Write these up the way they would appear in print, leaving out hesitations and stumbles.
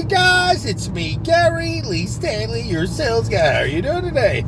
Hey guys, it's me, Gary Lee Stanley, your sales guy. How are you doing today?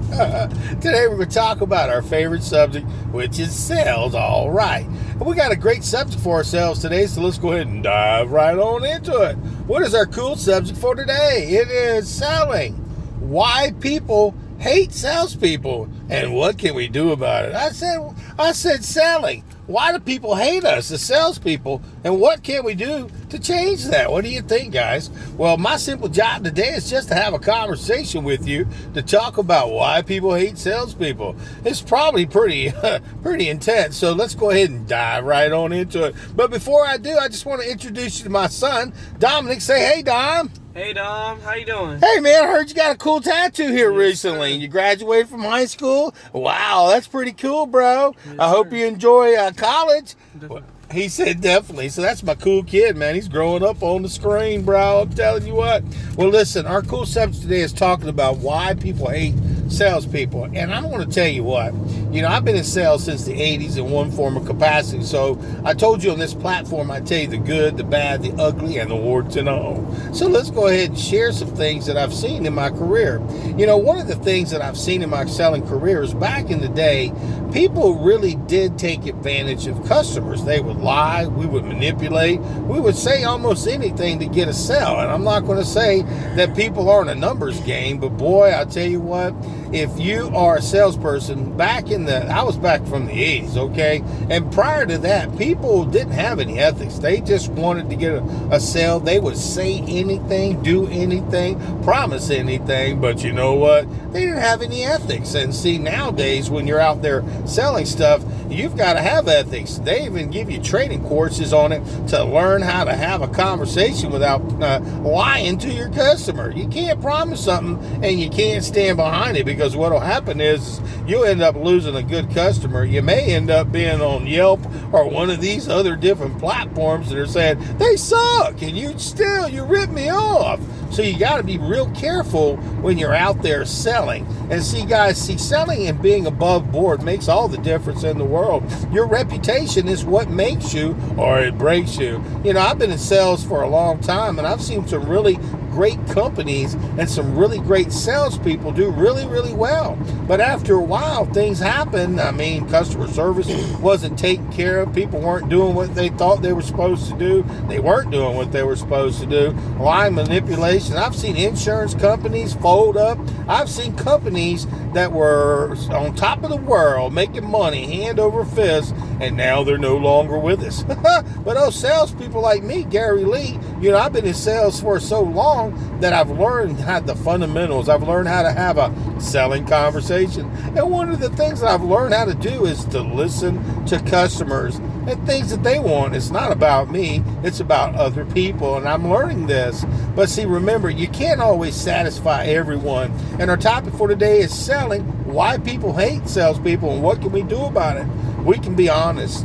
Today we're going to talk about our favorite subject, which is sales. All right. And we got a great subject for ourselves today, so let's go ahead and dive right on into it. What is our cool subject for today? It is selling. Why people hate salespeople and what can we do about it? I said selling. Why do people hate us as salespeople, and what can we do to change that? What do you think, guys? Well, my simple job today is just to have a conversation with you to talk about why people hate salespeople. It's probably pretty intense, so let's go ahead and dive right on into it. But before I do, I just want to introduce you to my son, Dominic. Say hey, Dom. Hey, Dom. How you doing? Hey, man, I heard you got a cool tattoo here recently. Sir. You graduated from high school? Wow, that's pretty cool, bro. Yes, I hope sir. you enjoy college. Definitely. He said definitely. So that's my cool kid, man. He's growing up on the screen, bro. I'm telling you what. Well, listen, our cool subject today is talking about why people hate salespeople. And I'm going to tell you what. You know, I've been in sales since the 80s in one form of capacity. So I told you on this platform, I tell you the good, the bad, the ugly, and the warts and all. So let's go ahead and share some things that I've seen in my career. You know, one of the things that I've seen in my selling career is back in the day, people really did take advantage of customers. They would lie, we would manipulate, we would say almost anything to get a sale. And I'm not going to say that people aren't a numbers game, but boy, I'll tell you what, if you are a salesperson, I was back from the 80s, okay? And prior to that, people didn't have any ethics. They just wanted to get a sale. They would say anything, do anything, promise anything, but you know what? They didn't have any ethics. And see, nowadays, when you're out there selling stuff, you've got to have ethics. They even give you training courses on it to learn how to have a conversation without lying to your customer. You can't promise something and you can't stand behind it, because what will happen is you'll end up losing a good customer. You may end up being on Yelp or one of these other different platforms that are saying, they suck, and you rip me off. So you got to be real careful when you're out there selling. And see, guys, selling and being above board makes all the difference in the world. Your reputation is what makes you or it breaks you. You know, I've been in sales for a long time, and I've seen some really great companies and some really great salespeople do really, really well. But after a while, things happen. I mean, customer service wasn't taken care of. People weren't doing what they thought they were supposed to do. They weren't doing what they were supposed to do. Line manipulation. I've seen insurance companies fold up. I've seen companies that were on top of the world making money hand over fist, and now they're no longer with us. But those salespeople like me, Gary Lee, you know, I've been in sales for so long that I've learned how the fundamentals. I've learned how to have a selling conversation. And one of the things that I've learned how to do is to listen to customers and things that they want. It's not about me, it's about other people, and I'm learning this. But see, remember, you can't always satisfy everyone. And our topic for today is selling, why people hate salespeople, and what can we do about it? We can be honest.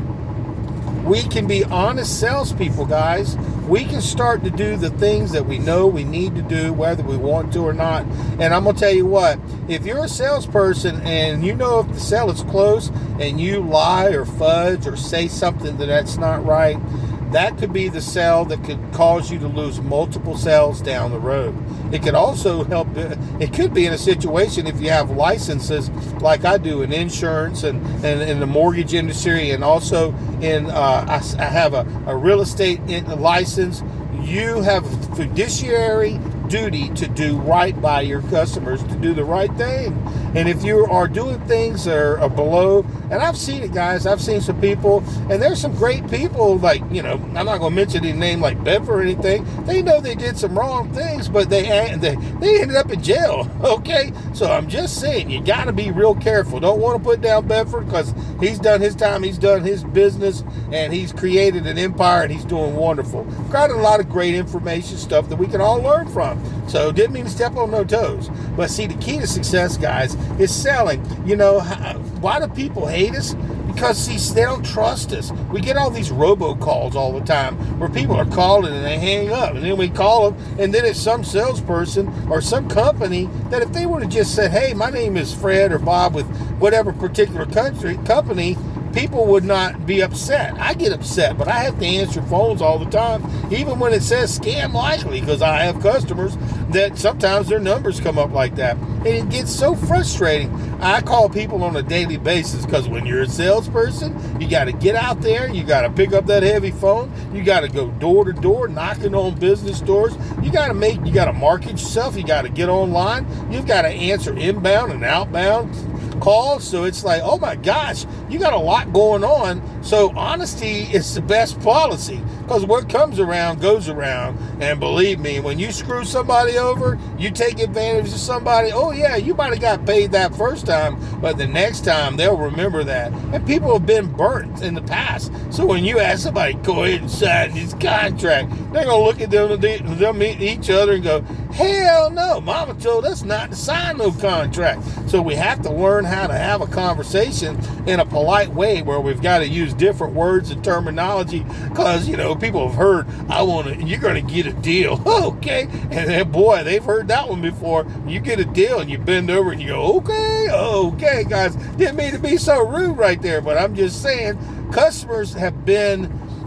We can be honest salespeople, guys. We can start to do the things that we know we need to do, whether we want to or not. And I'm going to tell you what, if you're a salesperson and you know if the sale is close and you lie or fudge or say something that's not right, that could be the sale that could cause you to lose multiple sales down the road. It could also help. It could be in a situation if you have licenses like I do in insurance and in the mortgage industry, and also in I have a real estate license. You have a fiduciary duty to do right by your customers, to do the right thing. And if you are doing things that are below, and I've seen it, guys, I've seen some people, and there's some great people, like, you know, I'm not going to mention any name like Bedford or anything. They know they did some wrong things, but they ended up in jail, okay? So I'm just saying, you got to be real careful. Don't want to put down Bedford, because he's done his time, he's done his business, and he's created an empire, and he's doing wonderful. Got a lot of great information stuff that we can all learn from. So didn't mean to step on no toes. But see, the key to success, guys, is selling. You know, why do people hate us? Because, see, they don't trust us. We get all these robocalls all the time where people are calling and they hang up. And then we call them, and then it's some salesperson or some company that if they would have just said, hey, my name is Fred or Bob with whatever particular company, people would not be upset. I get upset, but I have to answer phones all the time, even when it says scam likely, because I have customers that sometimes their numbers come up like that. And it gets so frustrating. I call people on a daily basis because when you're a salesperson, you got to get out there, you got to pick up that heavy phone, you got to go door to door, knocking on business doors, you got to market yourself, you got to get online, you've got to answer inbound and outbound calls. So it's like, oh my gosh, you got a lot going on. So honesty is the best policy, because what comes around goes around. And believe me, when you screw somebody over, you take advantage of somebody, oh yeah, you might have got paid that first time, but the next time they'll remember that. And people have been burnt in the past. So when you ask somebody, go ahead and sign this contract, they're going to look at them each other and go, hell no, mama told us not to sign no contract. So we have to learn how to have a conversation in a polite way where we've got to use different words and terminology, because, people have heard, you're going to get a deal. Okay. And then, boy, they've heard that one before. You get a deal and you bend over and you go, okay, guys, didn't mean to be so rude right there, but I'm just saying, customers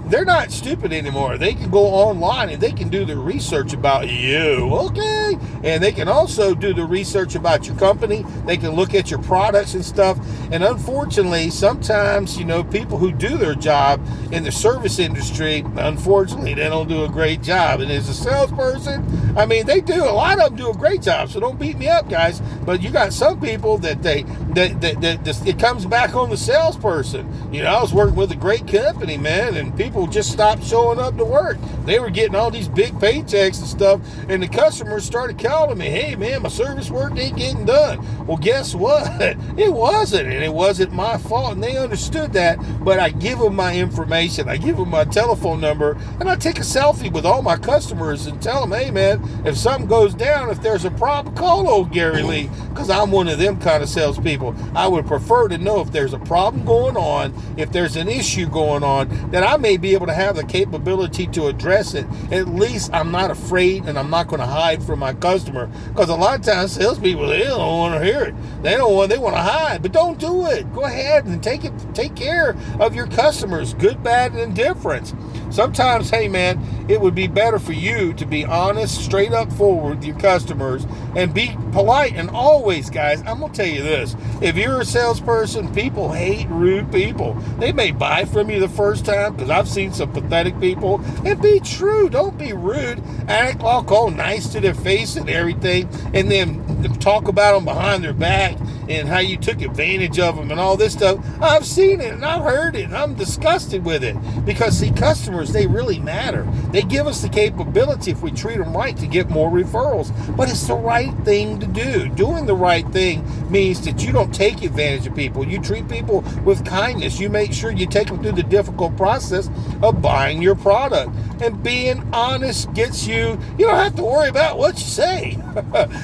they're not stupid anymore. They can go online and they can do the research about you, okay? And they can also do the research about your company. They can look at your products and stuff. And unfortunately, sometimes, people who do their job in the service industry, unfortunately, they don't do a great job. And as a salesperson, they do. A lot of them do a great job, so don't beat me up, guys. But you got some people that it comes back on the salesperson. I was working with a great company, man, and people just stopped showing up to work. They were getting all these big paychecks and stuff, and the customers started calling me, hey man, my service work ain't getting done. Well, guess what? It wasn't, and it wasn't my fault, and they understood that. But I give them my information, I give them my telephone number, and I take a selfie with all my customers and tell them, hey man, if something goes down, if there's a problem, call old Gary Lee, because I'm one of them kind of salespeople. I would prefer to know if there's a problem going on, if there's an issue going on, that I may be able to have the capability to address it. At least I'm not afraid, and I'm not going to hide from my customer, because a lot of times salespeople, they don't want to hear it. They want to hide, but don't do it. Go ahead and take care of your customers, good, bad, and indifference. Sometimes, hey man, it would be better for you to be honest, straight up forward with your customers, and be polite. And always, guys, I'm going to tell you this. If you're a salesperson, people hate rude people. They may buy from you the first time, because I've seen some pathetic people. And be true. Don't be rude. Act all nice to their face and everything, and then talk about them behind their back and how you took advantage of them and all this stuff. I've seen it and I've heard it, and I'm disgusted with it, because see, customers, they really matter. They give us the capability, if we treat them right, to get more referrals. But it's the right thing to do. Doing the right thing means that you don't take advantage of people. You treat people with kindness. You make sure you take them through the difficult process of buying your product. And being honest gets you don't have to worry about what you say.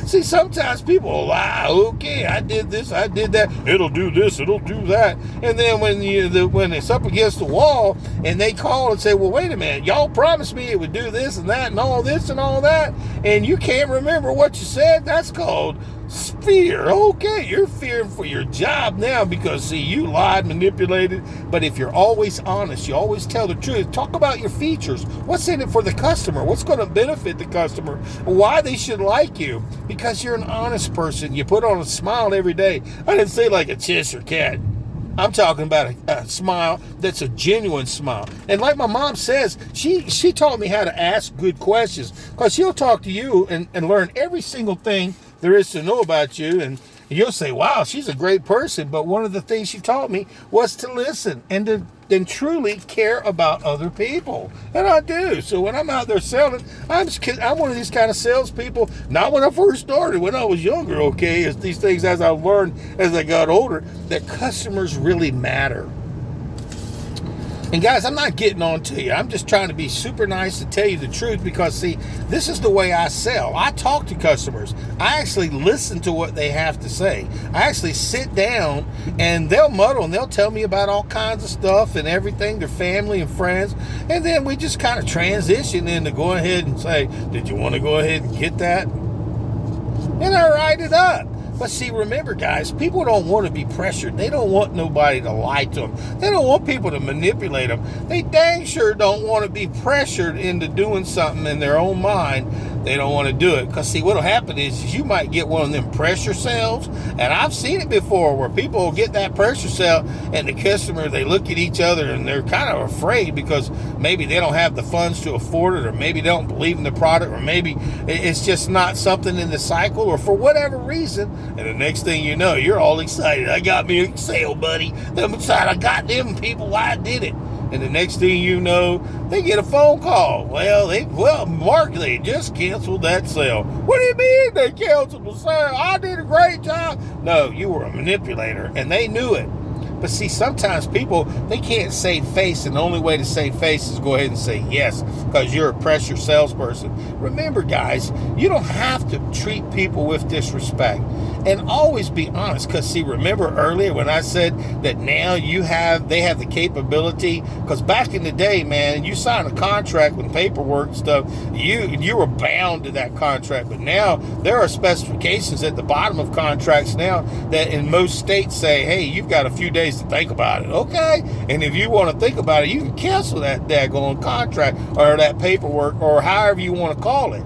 See, sometimes people lie. Okay, I did this, I did that. It'll do this, it'll do that. And then when it's up against the wall and they call and say, well, wait a minute, y'all promised me it would do this and that and all this and all that, and you can't remember what you said, that's called fear. Okay, you're fearing for your job now because, see, you lied, manipulated. But if you're always honest, you always tell the truth, talk about your features. What's in it for the customer? What's going to benefit the customer? Why they should like you? Because you're an honest person. You put on a smile every day. I didn't say like a Cheshire cat. I'm talking about a smile that's a genuine smile. And like my mom says, she taught me how to ask good questions, because she'll talk to you and learn every single thing there is to know about you, and you'll say, wow, she's a great person. But one of the things she taught me was to listen and to truly care about other people. And I do. So when I'm out there selling, I'm one of these kind of salespeople. Not when I first started, when I was younger, okay? It's these things as I learned as I got older, that customers really matter. And guys, I'm not getting on to you. I'm just trying to be super nice to tell you the truth, because see, this is the way I sell. I talk to customers. I actually listen to what they have to say. I actually sit down and they'll muddle and they'll tell me about all kinds of stuff and everything, their family and friends. And then we just kind of transition into go ahead and say, did you want to go ahead and get that? And I write it up. But see, remember, guys, people don't want to be pressured. They don't want nobody to lie to them. They don't want people to manipulate them. They dang sure don't want to be pressured into doing something in their own mind. They don't want to do it. Because, see, what'll happen is you might get one of them pressure sales. And I've seen it before where people will get that pressure sale and the customer, they look at each other and they're kind of afraid because maybe they don't have the funds to afford it, or maybe they don't believe in the product, or maybe it's just not something in the cycle, or for whatever reason. And the next thing you know, you're all excited. I got me a sale, buddy. I'm excited. I got them people. I did it. And the next thing you know, they get a phone call. Mark, they just canceled that sale. What do you mean they canceled the sale? I did a great job. No, you were a manipulator, and they knew it. But see, sometimes people, they can't save face, and the only way to save face is go ahead and say yes, because you're a pressure salesperson. Remember, guys, you don't have to treat people with disrespect. And always be honest, because see, remember earlier when I said that now they have the capability, because back in the day, man, you signed a contract with paperwork and stuff, you were bound to that contract. But now there are specifications at the bottom of contracts now that in most states say, hey, you've got a few days to think about it, okay? And if you want to think about it, you can cancel that daggone contract or that paperwork or however you want to call it.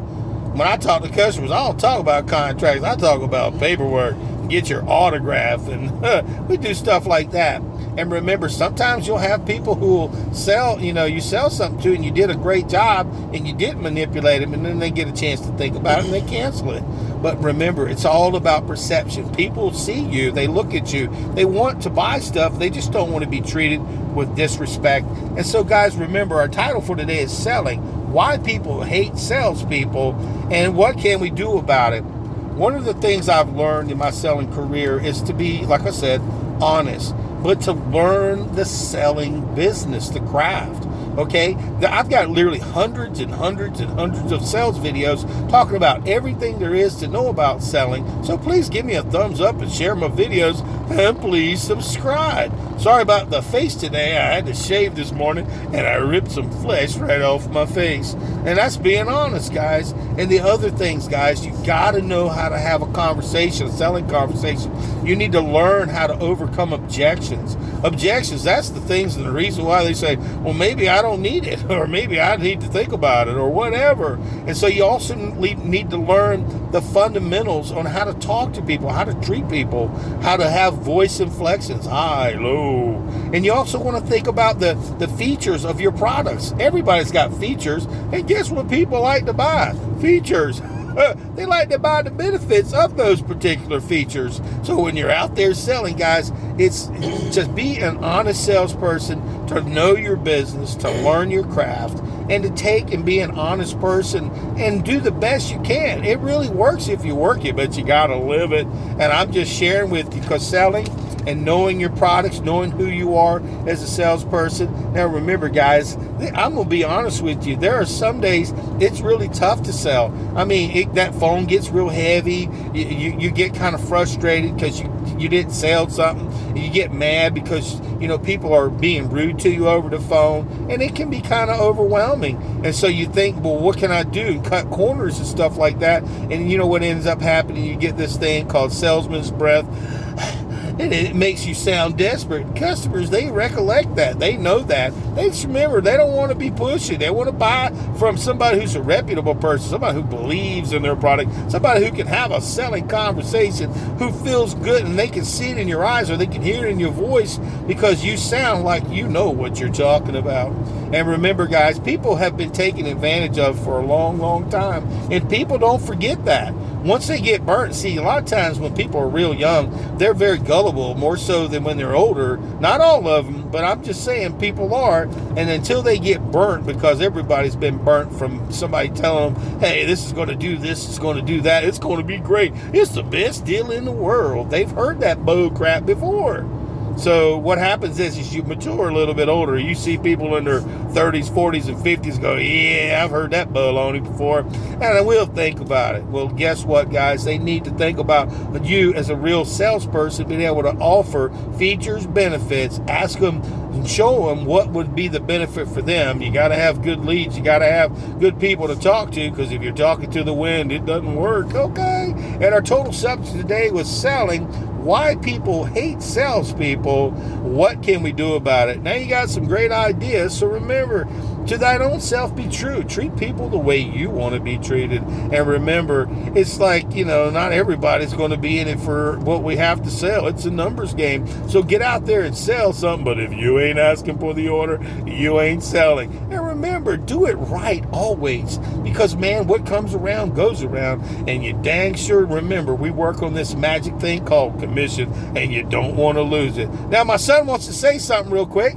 When I talk to customers, I don't talk about contracts. I talk about paperwork, get your autograph, and we do stuff like that. And remember, sometimes you'll have people who will sell, you sell something to, and you did a great job, and you didn't manipulate them, and then they get a chance to think about it, and they cancel it. But remember, it's all about perception. People see you, they look at you, they want to buy stuff, they just don't want to be treated with disrespect. And so, guys, remember, our title for today is Selling: Why People Hate Salespeople, and what can we do about it? One of the things I've learned in my selling career is to be, like I said, honest, but to learn the selling business, the craft. Okay, I've got literally hundreds and hundreds and hundreds of sales videos talking about everything there is to know about selling. So please give me a thumbs up and share my videos, and please subscribe. Sorry about the face today. I had to shave this morning and I ripped some flesh right off my face. And that's being honest, guys. And the other things, guys, you got to know how to have a conversation, a selling conversation. You need to learn how to overcome objections. Objections, that's the things and the reason why they say, well, maybe I don't need it, or maybe I need to think about it, or whatever. And so you also need to learn the fundamentals on how to talk to people, how to treat people, how to have voice inflections, high, low. And you also want to think about the features of your products. Everybody's got features, and guess what people like to buy? Features. They like to buy the benefits of those particular features. So when you're out there selling, guys, it's just be an honest salesperson, to know your business, to learn your craft, and to take and be an honest person and do the best you can. It really works if you work it, but you got to live it. And I'm just sharing with you, because selling and knowing your products, knowing who you are as a salesperson. Now remember, guys, I'm going to be honest with you. There are some days it's really tough to sell. I mean, that phone gets real heavy. You get kind of frustrated because you didn't sell something. You get mad because, people are being rude to you over the phone, and it can be kind of overwhelming. And so you think, well, what can I do? Cut corners and stuff like that. And you know what ends up happening? You get this thing called salesman's breath. And it makes you sound desperate. Customers, they recollect that. They know that. They just remember, they don't want to be pushy. They want to buy from somebody who's a reputable person, somebody who believes in their product, somebody who can have a selling conversation, who feels good, and they can see it in your eyes, or they can hear it in your voice, because you sound like you know what you're talking about. And remember, guys, people have been taken advantage of for a long, long time. And people don't forget that. Once they get burnt, see, a lot of times when people are real young, they're very gullible, more so than when they're older. Not all of them, but I'm just saying people are. And until they get burnt, because everybody's been burnt from somebody telling them, hey, this is going to do this, it's going to do that, it's going to be great, it's the best deal in the world. They've heard that bull crap before. So what happens is you mature a little bit older. You see people in their 30s, 40s, and 50s go, yeah, I've heard that baloney before. And I will think about it. Well, guess what, guys? They need to think about you as a real salesperson being able to offer features, benefits, ask them and show them what would be the benefit for them. You got to have good leads. You got to have good people to talk to, because if you're talking to the wind, it doesn't work. Okay. And our total subject today was selling. Why people hate salespeople. What can we do about it? Now you got some great ideas. So remember, to thine own self be true. Treat people the way you want to be treated. And remember, it's like, not everybody's going to be in it for what we have to sell. It's a numbers game. So get out there and sell something. But if you ain't asking for the order, you ain't selling. And remember, do it right always. Because, man, what comes around goes around. And you dang sure remember, we work on this magic thing called commission. And you don't want to lose it. Now, my son wants to say something real quick.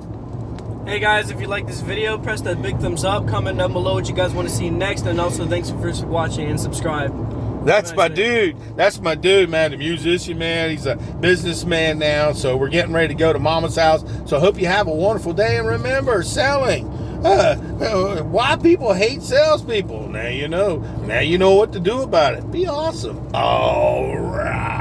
Hey guys, if you like this video, press that big thumbs up. Comment down below what you guys want to see next. And also, thanks for watching and subscribe. That's my dude. That's my dude, man. The musician, man. He's a businessman now. So we're getting ready to go to Mama's house. So I hope you have a wonderful day. And remember, selling. Why people hate salespeople. Now you know. Now you know what to do about it. Be awesome. All right.